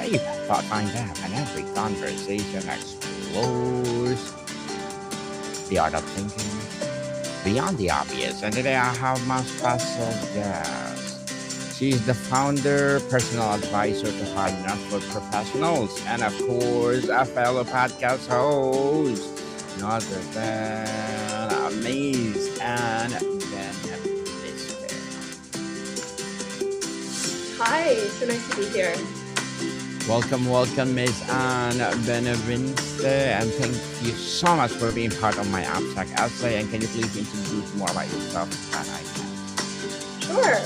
safe, thought-find depth, and every conversation explores the art of thinking beyond the obvious. And today I have my special guest. She's the founder, personal advisor to hard network professionals, and of course, a fellow podcast host, none other than Miss Anne Benveniste. Hi, so nice to be here. Welcome, Miss Anne Benveniste, and thank you so much for being part of my abstract essay. And can you please introduce more about yourself that I Sure.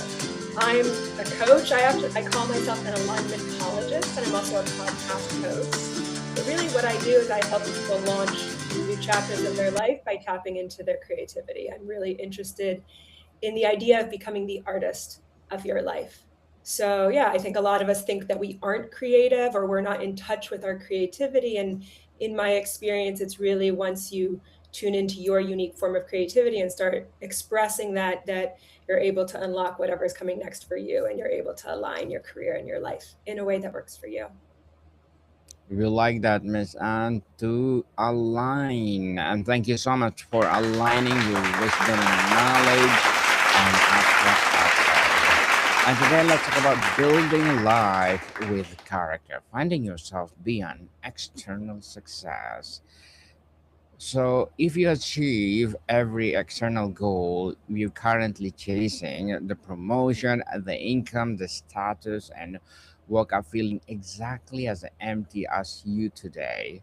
I'm a coach. I call myself an alignmentologist, and I'm also a podcast host. But really what I do is I help people launch new chapters of their life by tapping into their creativity. I'm really interested in the idea of becoming the artist of your life. So, yeah, I think a lot of us think that we aren't creative or we're not in touch with our creativity. And in my experience, it's really once you tune into your unique form of creativity and start expressing that you're able to unlock whatever's coming next for you, and you're able to align your career and your life in a way that works for you. We like that, Miss Anne, to align. And thank you so much for aligning your wisdom and knowledge and abstract essay. And today let's talk about building life with character, finding yourself beyond external success. So, if you achieve every external goal you're currently chasing, the promotion, the income, the status, and woke up feeling exactly as empty as you today,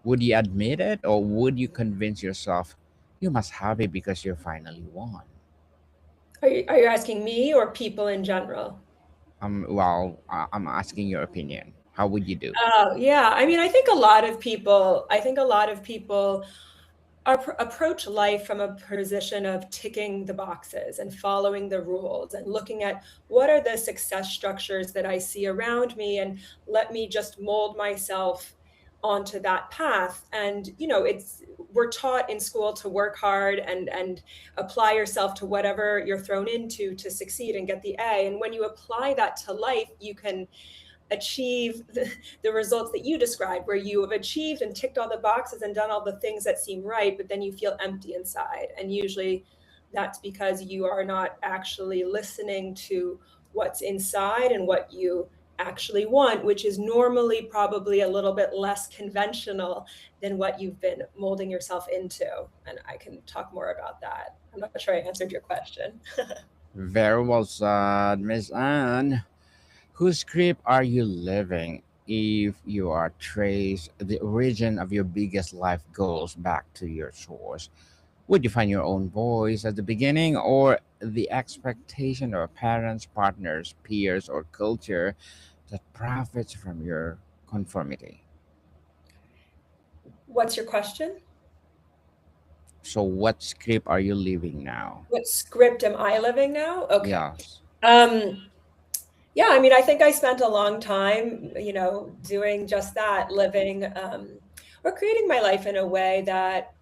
would you admit it, or would you convince yourself you must have it because you finally won? Are you asking me or people in general? I'm asking your opinion. How would you do? Oh, yeah. I mean, I think a lot of people approach life from a position of ticking the boxes and following the rules and looking at what are the success structures that I see around me, and let me just mold myself onto that path. And it's we're taught in school to work hard and apply yourself to whatever you're thrown into to succeed and get the A. And when you apply that to life, you can achieve the results that you described, where you have achieved and ticked all the boxes and done all the things that seem right, but then you feel empty inside. And usually that's because you are not actually listening to what's inside and what you actually want, which is normally probably a little bit less conventional than what you've been molding yourself into. And I can talk more about that. I'm not sure I answered your question. Very well said, Miss Anne. Whose script are you living if you are trace the origin of your biggest life goals back to your source? Would you find your own voice at the beginning, or the expectation of parents, partners, peers, or culture that profits from your conformity? What's your question? So, what script are you living now? What script am I living now? Okay. Yes. Um, yeah, I mean, I think I spent a long time, doing just that, living or creating my life in a way that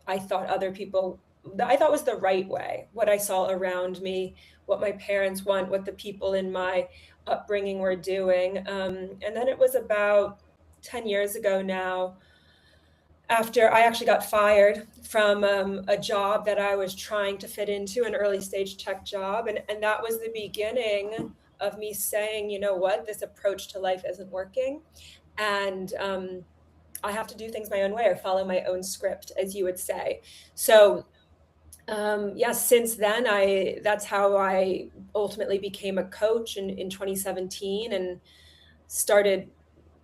I thought other people, that I thought was the right way, what I saw around me, what my parents want, what the people in my upbringing were doing. And then it was about 10 years ago now, after I actually got fired from a job that I was trying to fit into, an early stage tech job. And that was the beginning of me saying, you know what, this approach to life isn't working. And I have to do things my own way, or follow my own script, as you would say. So, yeah, since then, that's how I ultimately became a coach in 2017, and started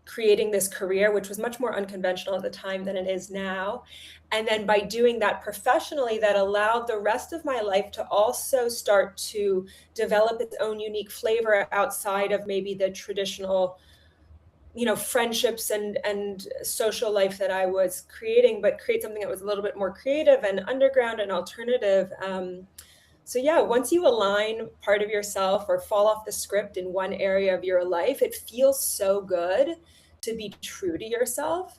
creating this career, which was much more unconventional at the time than it is now. And then by doing that professionally, that allowed the rest of my life to also start to develop its own unique flavor outside of maybe the traditional, friendships and social life that I was creating, but create something that was a little bit more creative and underground and alternative. So yeah, once you align part of yourself or fall off the script in one area of your life, it feels so good to be true to yourself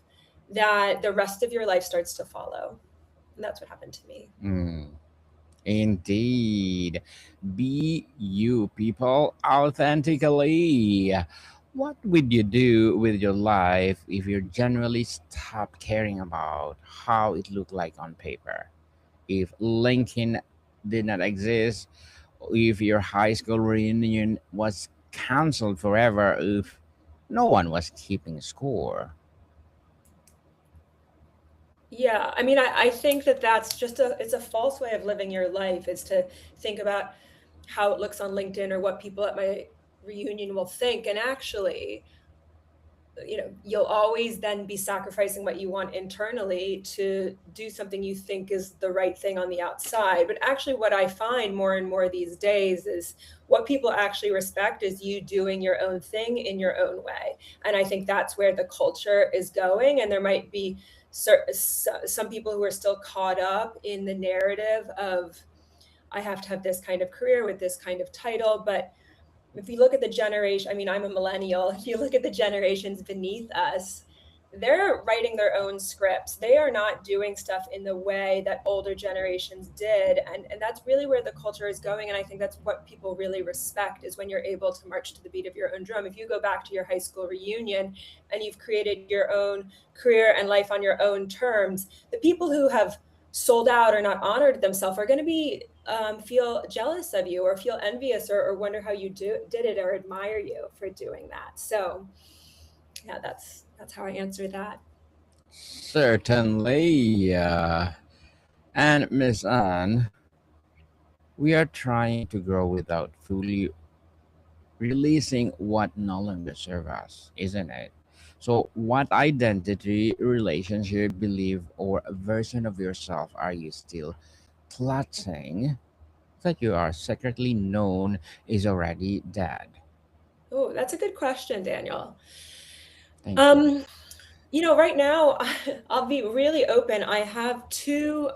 that the rest of your life starts to follow. And that's what happened to me. Mm, indeed. Be you, people, authentically. What would you do with your life if you generally stopped caring about how it looked like on paper? If LinkedIn did not exist, if your high school reunion was canceled forever, if no one was keeping score. Yeah, I mean, I think that that's just it's a false way of living your life is to think about how it looks on LinkedIn or what people at my reunion will think. And actually, you'll always then be sacrificing what you want internally to do something you think is the right thing on the outside. But actually, what I find more and more these days is what people actually respect is you doing your own thing in your own way. And I think that's where the culture is going. And there might be some people who are still caught up in the narrative of I have to have this kind of career with this kind of title. But if you look at the generation, I mean, I'm a millennial. If you look at the generations beneath us, they're writing their own scripts. They are not doing stuff in the way that older generations did. And that's really where the culture is going. And I think that's what people really respect is when you're able to march to the beat of your own drum. If you go back to your high school reunion and you've created your own career and life on your own terms, the people who have sold out or not honored themselves are going to be feel jealous of you or feel envious or wonder how you did it or admire you for doing that. So yeah, that's how I answer that. Certainly. And Miss Anne, we are trying to grow without fully releasing what no longer serves us, isn't it? So, what identity, relationship, belief, or version of yourself are you still clutching that you are secretly known is already dead? Oh, that's a good question, Daniel. Thank you. um right now, I'll be really open. I have two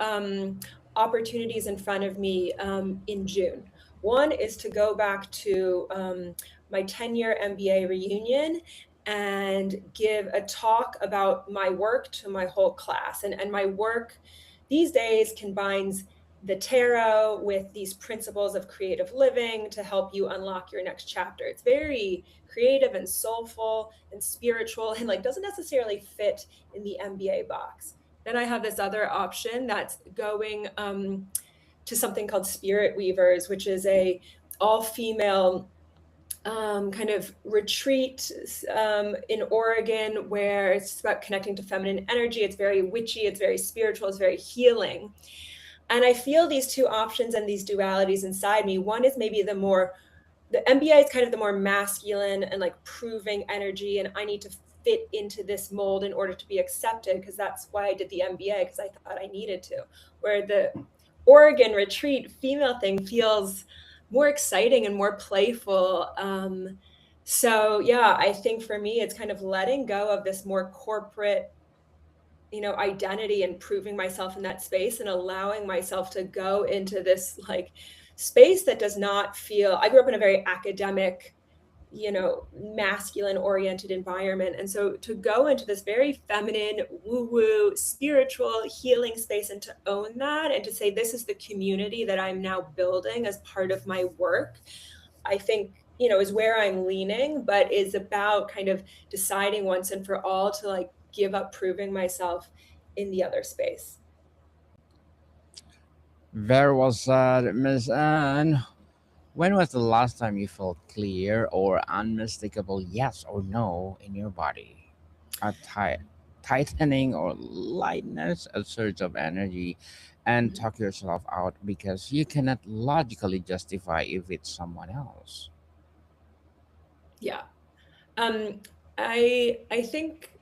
opportunities in front of me in June. One is to go back to my 10-year MBA reunion and give a talk about my work to my whole class. And my work these days combines the tarot with these principles of creative living to help you unlock your next chapter. It's very creative and soulful and spiritual and like doesn't necessarily fit in the MBA box. Then I have this other option that's going to something called Spirit Weavers, which is a all female kind of retreat in Oregon where it's about connecting to feminine energy. It's very witchy, it's very spiritual, it's very healing. And I feel these two options and these dualities inside me. One is maybe the MBA is kind of the more masculine and like proving energy, and I need to fit into this mold in order to be accepted because that's why I did the MBA because I thought I needed to. Where the Oregon retreat female thing feels more exciting and more playful. So yeah, I think for me it's kind of letting go of this more corporate identity and proving myself in that space and allowing myself to go into this like space that does not feel. I grew up in a very academic, masculine oriented environment, and so to go into this very feminine woo woo spiritual healing space and to own that and to say this is the community that I'm now building as part of my work, I think is where I'm leaning, but is about kind of deciding once and for all to like give up proving myself in the other space. Very well said, Miss Anne. When was the last time you felt clear or unmistakable yes or no in your body? A tightening or lightness, a surge of energy, and Mhm. talk yourself out because you cannot logically justify if it's someone else. Yeah. I think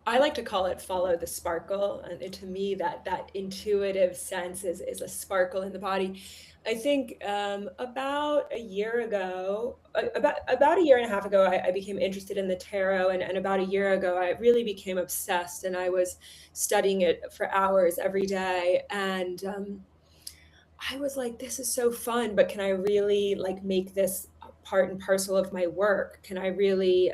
I like to call it follow the sparkle. And to me, that intuitive sense is a sparkle in the body. I think about a year ago, about a year and a half ago, I became interested in the tarot, and about a year ago, I really became obsessed, and I was studying it for hours every day. And I was like, this is so fun, but can I really like make this a part and parcel of my work? Can I really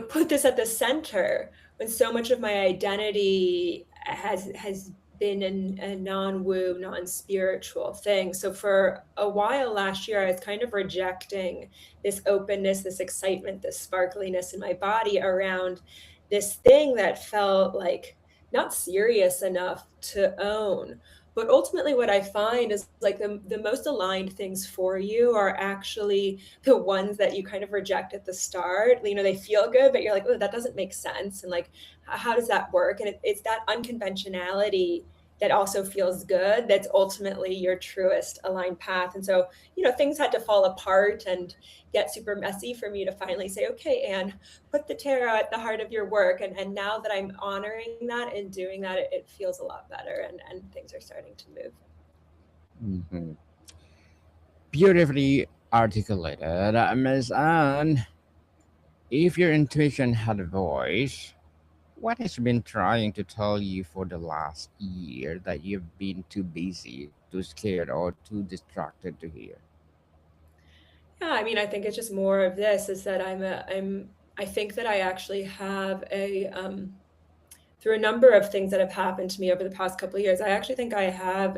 put this at the center when so much of my identity has been a non-woo, non-spiritual thing. So for a while last year, I was kind of rejecting this openness, this excitement, this sparkliness in my body around this thing that felt like not serious enough to own. But ultimately, what I find is like the most aligned things for you are actually the ones that you kind of reject at the start. You know, they feel good, but you're like, oh, that doesn't make sense. And like, how does that work? And it's that unconventionality that also feels good that's ultimately your truest aligned path. And so, you know, things had to fall apart and get super messy for me to finally say, okay, Anne, put the tarot at the heart of your work. And now that I'm honoring that and doing that, it feels a lot better, and things are starting to move. Mhm. Beautifully articulated, Miss Anne. If your intuition had a voice, what has been trying to tell you for the last year that you've been too busy, too scared, or too distracted to hear? Yeah, I mean, I think it's just more of this is that I think that I actually have through a number of things that have happened to me over the past couple of years, I actually think I have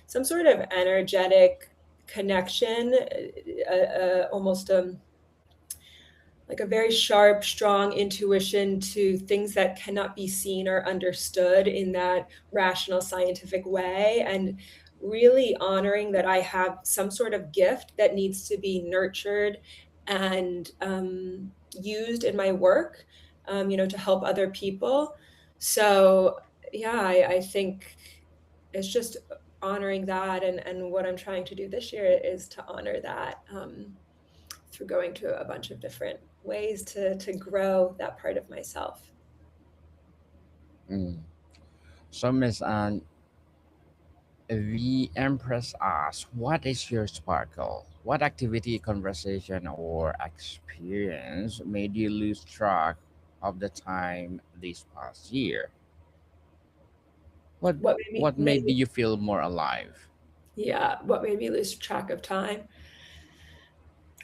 some sort of energetic connection, almost like a very sharp, strong intuition to things that cannot be seen or understood in that rational, scientific way. And really honoring that I have some sort of gift that needs to be nurtured and used in my work, you know, to help other people. So, yeah, I think it's just honoring that. And what I'm trying to do this year is to honor that. Through going to a bunch of different ways to grow that part of myself. Mm. So, Miss Anne, the Empress asks, what is your sparkle? What activity, conversation, or experience made you lose track of the time this past year? What What made me what made made me you feel more alive? yeah, what made me lose track of time?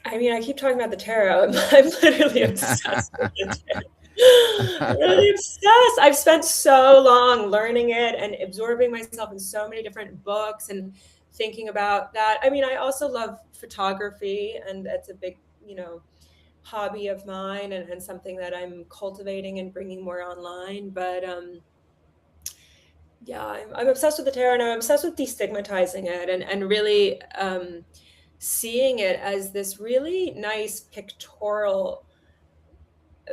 I mean, I keep talking about the tarot. I'm literally obsessed with the tarot. Really obsessed. I've spent so long learning it and absorbing myself in so many different books and thinking about that. I mean, I also love photography, and that's a big, you know, hobby of mine, and something that I'm cultivating and bringing more online. But yeah, I'm obsessed with the tarot, and I'm obsessed with destigmatizing it, and really seeing it as this really nice pictorial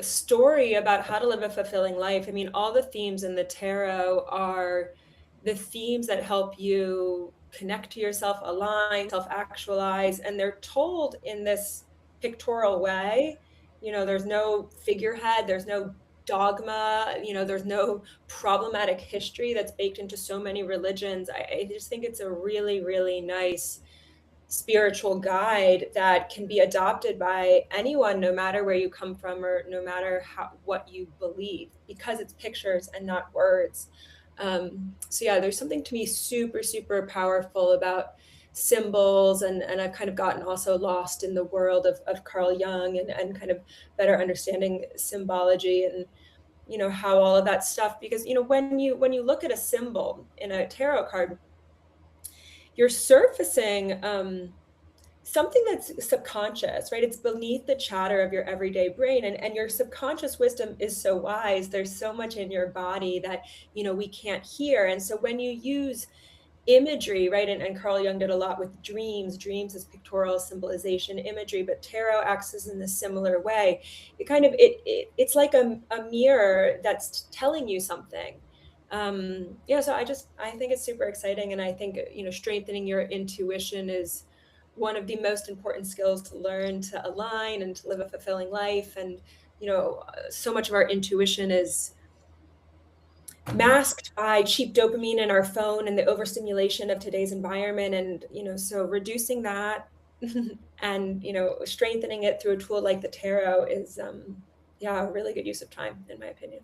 story about how to live a fulfilling life. I mean, all the themes in the tarot are the themes that help you connect to yourself, align, self actualize, and they're told in this pictorial way. You know, there's no figurehead, there's no dogma, you know, there's no problematic history that's baked into so many religions. I just think it's a really, really nice spiritual guide that can be adopted by anyone, no matter where you come from or no matter what you believe, because it's pictures and not words. So yeah, there's something to me super, super powerful about symbols, and I've kind of gotten also lost in the world of Carl Jung, and kind of better understanding symbology, and you know how all of that stuff, because you know when you look at a symbol in a tarot card, you're surfacing something that's subconscious, right? It's beneath the chatter of your everyday brain, and your subconscious wisdom is so wise. There's so much in your body that, you know, we can't hear. And so when you use imagery, right? And Carl Jung did a lot with dreams. Dreams is pictorial symbolization imagery, but tarot acts as in a similar way. It kind of it's like a mirror that's telling you something. Yeah, so I think it's super exciting, and I think, you know, strengthening your intuition is one of the most important skills to learn to align and to live a fulfilling life. And you know, so much of our intuition is masked by cheap dopamine in our phone and the overstimulation of today's environment. And you know, so reducing that and you know, strengthening it through a tool like the tarot is yeah, a really good use of time, in my opinion.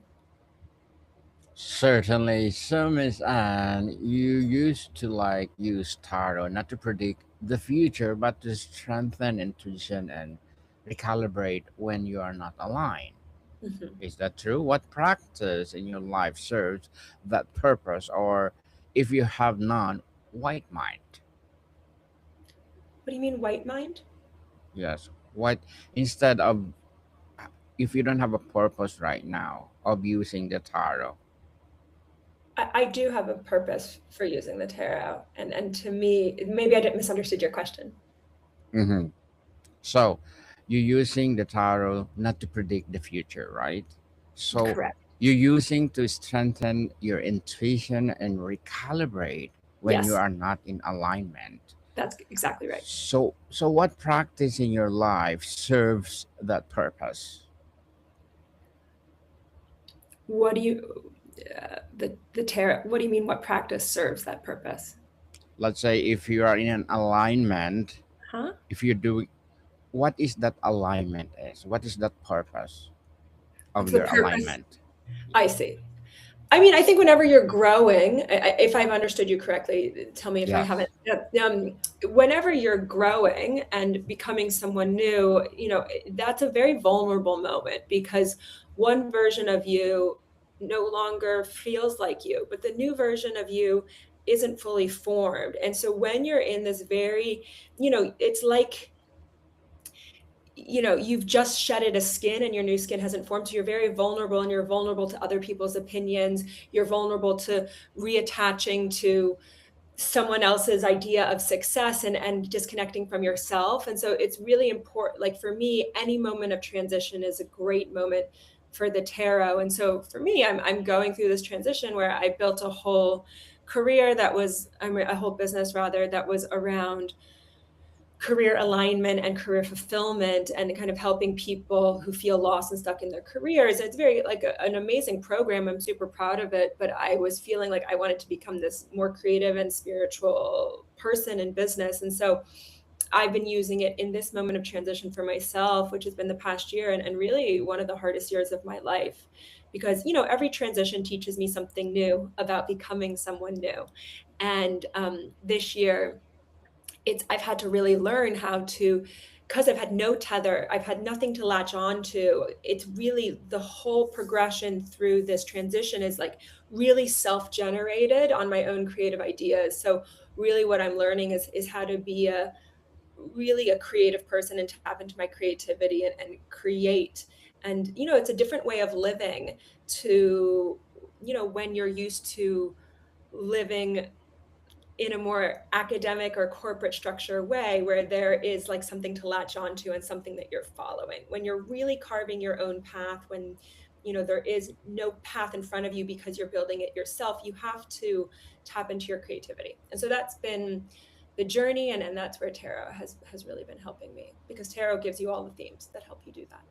Certainly, so Miss Anne, you used to like use tarot not to predict the future, but to strengthen intuition and recalibrate when you are not aligned. Mhm. Is that true? What practice in your life serves that purpose? Or if you have none, why it might? What do you mean, white mind? Yes. What instead of if you don't have a purpose right now of using the tarot? I do have a purpose for using the tarot, and to me, maybe I didn't misunderstood your question. Hmm. So you're using the tarot not to predict the future, right? So Correct. you're using to strengthen your intuition and recalibrate when you Yes, are not in alignment. that's exactly right. So what practice in your life serves that purpose? What do you the tarot? What do you mean? What practice serves that purpose? Let's say if you are in an alignment, Huh? if you do, what is that alignment is? What is that purpose of What's the your purpose? alignment? I see. I mean, I think whenever you're growing, if I've understood you correctly, tell me if I Yes. haven't. Whenever you're growing and becoming someone new, that's a very vulnerable moment because one version of you no longer feels like you, but the new version of you isn't fully formed. And so when you're in this very, it's like you've just shedded a skin and your new skin hasn't formed. So you're very vulnerable and you're vulnerable to other people's opinions. You're vulnerable to reattaching to someone else's idea of success and disconnecting from yourself. And so it's really important. Like for me, any moment of transition is a great moment for the tarot. And so for me, I'm going through this transition where I built a whole career that was, a whole business rather, that was around career alignment and career fulfillment and kind of helping people who feel lost and stuck in their careers. It's very like an amazing program. I'm super proud of it, but I was feeling like I wanted to become this more creative and spiritual person in business. And so I've been using it in this moment of transition for myself, which has been the past year and really one of the hardest years of my life. Because, every transition teaches me something new about becoming someone new. And this year, I've had to really learn how to, because I've had no tether, I've had nothing to latch on to. It's really the whole progression through this transition is like really self-generated on my own creative ideas. So really what I'm learning is how to be a really a creative person and tap into my creativity and create. And it's a different way of living to, when you're used to living in a more academic or corporate structure way where there is like something to latch onto and something that you're following. When you're really carving your own path, when there is no path in front of you because you're building it yourself, you have to tap into your creativity. And so that's been the journey, and that's where tarot has really been helping me, because tarot gives you all the themes that help you do that.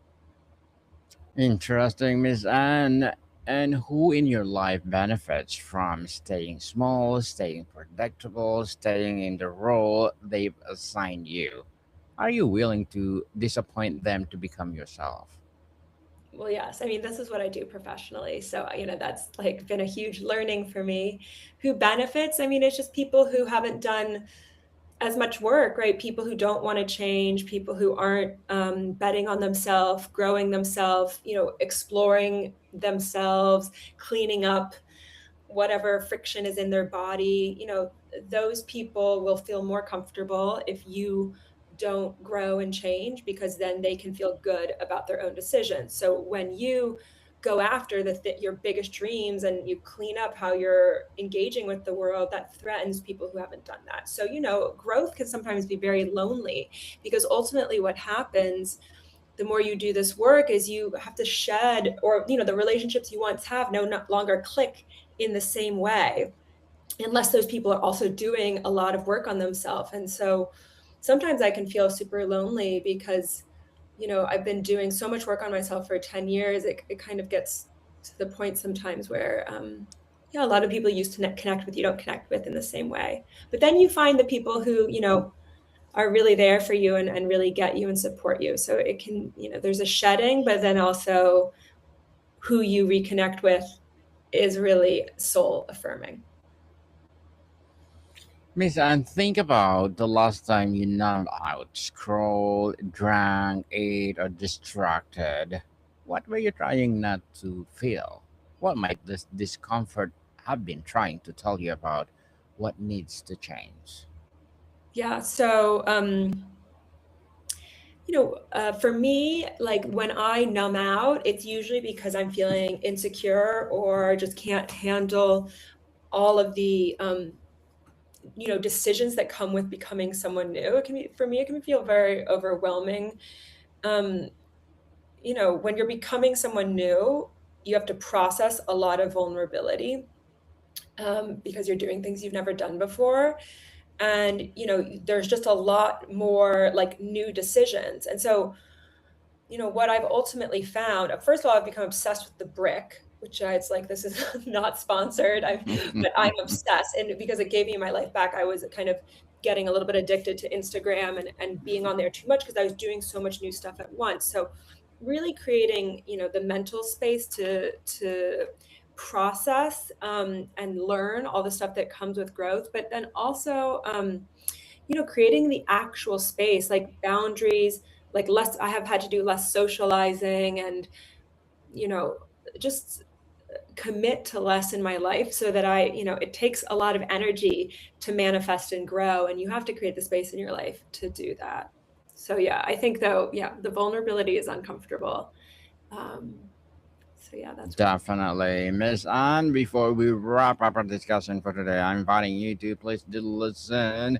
Interesting, Miss Anne. And who in your life benefits from staying small, staying predictable, staying in the role they've assigned you? Are you willing to disappoint them to become yourself? Well, yes. I mean, this is what I do professionally. So, that's like been a huge learning for me. Who benefits? I mean, it's just people who haven't done as much work, right? People who don't want to change, people who aren't betting on themselves, growing themselves, exploring themselves, cleaning up whatever friction is in their body. Those people will feel more comfortable if you don't grow and change, because then they can feel good about their own decisions. So when you go after your biggest dreams and you clean up how you're engaging with the world, that threatens people who haven't done that. So growth can sometimes be very lonely, because ultimately what happens the more you do this work is you have to shed, or the relationships you once have no longer click in the same way, unless those people are also doing a lot of work on themselves. And so sometimes I can feel super lonely because I've been doing so much work on myself for 10 years. It kind of gets to the point sometimes where yeah, a lot of people used to connect with you don't connect with in the same way. But then you find the people who are really there for you and really get you and support you. So it can, there's a shedding, but then also who you reconnect with is really soul affirming. Miss Anne, think about the last time you numbed out, scrolled, drank, ate, or distracted. What were you trying not to feel? What might this discomfort have been trying to tell you about what needs to change? Yeah. So, for me, like when I numb out, it's usually because I'm feeling insecure or just can't handle all of the, decisions that come with becoming someone new. It can be, for me, it can feel very overwhelming. Um, when you're becoming someone new, you have to process a lot of vulnerability, because you're doing things you've never done before. And, there's just a lot more like new decisions. And so, what I've ultimately found, first of all, I've become obsessed with the brick, which it's like, this is not sponsored, but I'm obsessed. And because it gave me my life back, I was kind of getting a little bit addicted to Instagram and being on there too much because I was doing so much new stuff at once. So really creating, the mental space to process, and learn all the stuff that comes with growth, but then also, creating the actual space, like boundaries, like less, I have had to do less socializing and, you know, just commit to less in my life so that it takes a lot of energy to manifest and grow. And you have to create the space in your life to do that. So yeah, I think though, yeah, the vulnerability is uncomfortable. So yeah, that's where I'm. Definitely. Miss Anne, before we wrap up our discussion for today, I'm inviting you to please do listen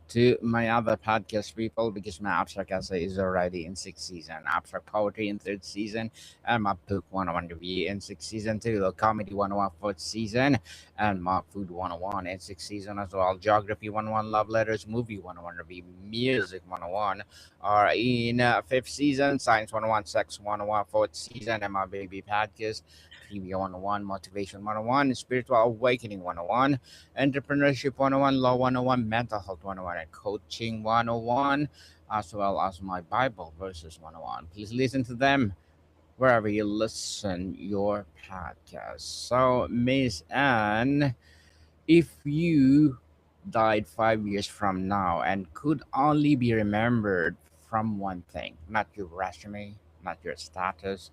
to my other podcast, people, because my abstract essay is already in sixth season, abstract poetry in third season, and my book 101 review in sixth season too, the comedy 101 fourth season, and my food 101 in sixth season as well, geography 101, love letters, movie 101 review, music 101 are in fifth season, science 101, sex 101 fourth season, and my baby podcast, trivia 101, motivation 101, spiritual awakening 101, entrepreneurship 101, law 101, mental health 101, and coaching 101, as well as my Bible verses 101. Please listen to them wherever you listen your podcast. So, Miss Anne, if you died 5 years from now and could only be remembered from one thing, not your resume, not your status,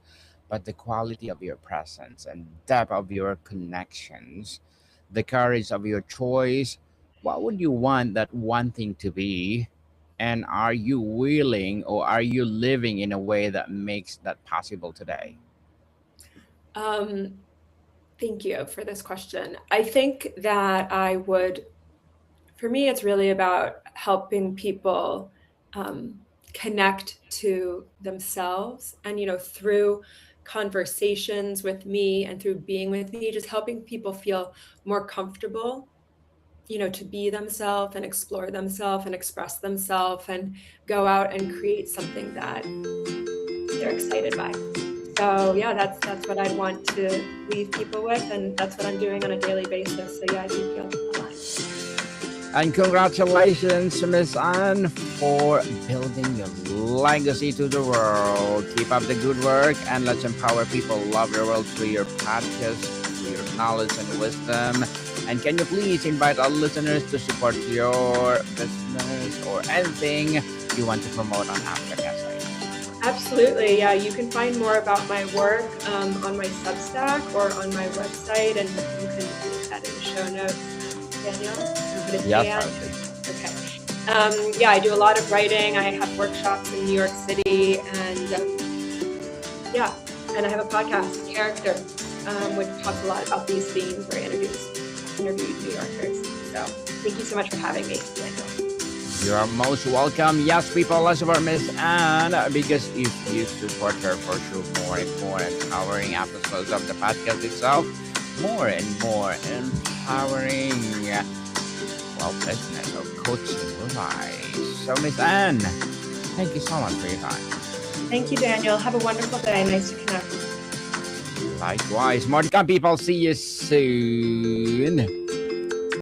but the quality of your presence and depth of your connections, the courage of your choice, what would you want that one thing to be? And are you willing or are you living in a way that makes that possible today? Um, Thank you for this question. I think that for me, it's really about helping people, connect to themselves and, through conversations with me and through being with me, just helping people feel more comfortable, to be themselves and explore themselves and express themselves and go out and create something that they're excited by. So yeah, that's what I'd want to leave people with, and that's what I'm doing on a daily basis. So yeah, I do feel aligned. And congratulations, Miss Anne, for building your legacy to the world. Keep up the good work and let's empower people love your world through your podcast, through your knowledge and wisdom. And can you please invite our listeners to support your business or anything you want to promote on After Essay? Absolutely, yeah. You can find more about my work, on my Substack or on my website, and you can link that in the show notes. Daniel, but it's Yes, okay. Yeah, I do a lot of writing. I have workshops in New York City, and yeah, and I have a podcast, Character, which talks a lot about these themes where I interviewed New Yorkers. So thank you so much for having me, Daniel. you are most welcome. Yes, people, let's support Miss Anne because if you support her for sure, more and more empowering episodes of the podcast itself, more and more empowering, well, business or coaching lives. So, Miss Anne, thank you so much for your time. Thank you, Daniel. Have a wonderful day. Nice to connect. Likewise, more to come, people. See you soon.